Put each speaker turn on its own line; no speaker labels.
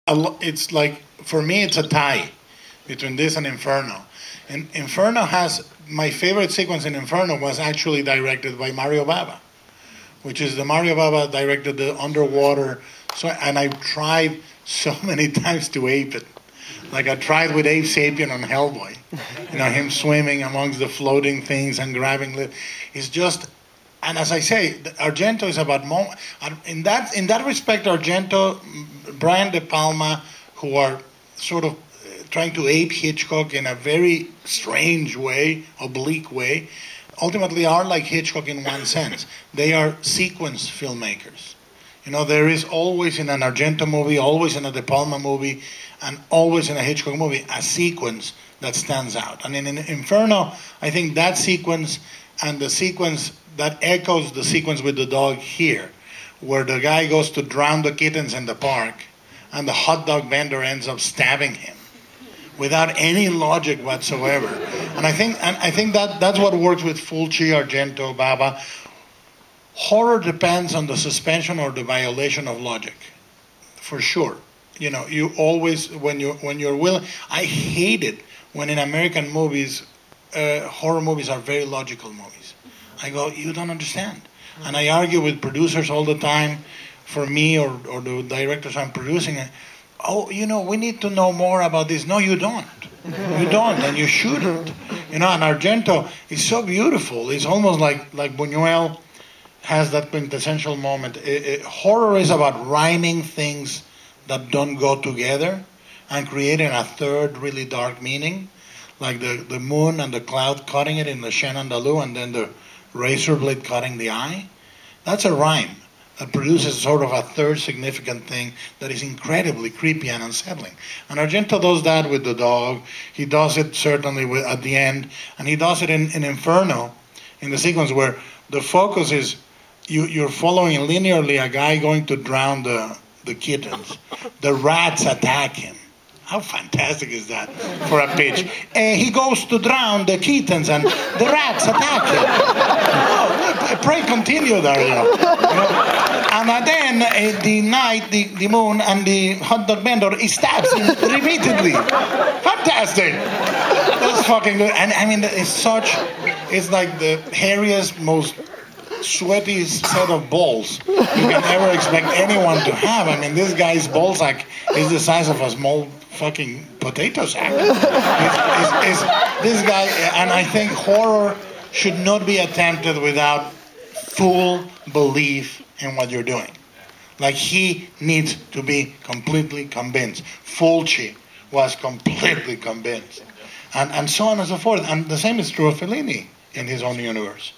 It's like, for me, it's a tie between this and Inferno. And Inferno has, my favorite sequence in Inferno was actually directed by Mario Bava, which is the Mario Bava directed the underwater. So, and I tried so many times to ape it. Like I tried with Ape Sapien on Hellboy. Him swimming amongst the floating things and grabbing. It's just, and as I say, Argento is about in that respect, Argento, Brian De Palma, who are sort of trying to ape Hitchcock in a very strange way, oblique way, ultimately are like Hitchcock in one sense. They are sequence filmmakers. There is always in an Argento movie, always in a De Palma movie, and always in a Hitchcock movie, a sequence that stands out. And in Inferno, I think that sequence and the sequence that echoes the sequence with the dog here, where the guy goes to drown the kittens in the park, and the hot dog vendor ends up stabbing him without any logic whatsoever. And I think that's what works with Fulci, Argento, Bava. Horror depends on the suspension or the violation of logic, for sure. You always, when you're willing. I hate it when in American movies, horror movies are very logical movies. I go, you don't understand. And I argue with producers all the time, for me or the directors I'm producing. Oh, we need to know more about this. No, you don't. You don't, and you shouldn't. And Argento is so beautiful. It's almost like Buñuel has that quintessential moment. Horror is about rhyming things that don't go together and creating a third really dark meaning, like the moon and the cloud cutting it in the Chien Andalou, and then the razor blade cutting the eye. That's a rhyme that produces sort of a third significant thing that is incredibly creepy and unsettling. And Argento does that with the dog. He does it certainly at the end, and he does it in Inferno, in the sequence where the focus is you're following linearly a guy going to drown the kittens. The rats attack him. How fantastic is that for a pitch? He goes to drown the kittens and the rats attack him. Oh, pray continue, Dario. And then the night, the moon, and the hot dog vendor stabs him repeatedly. Fantastic. That's fucking good. And I mean, it's like the hairiest, most sweaty set of balls you can ever expect anyone to have. I mean, this guy's ballsack is the size of a small fucking potato sack. This guy, and I think horror should not be attempted without full belief in what you're doing. Like, he needs to be completely convinced. Fulci was completely convinced. And so on and so forth. And the same is true of Fellini in his own universe.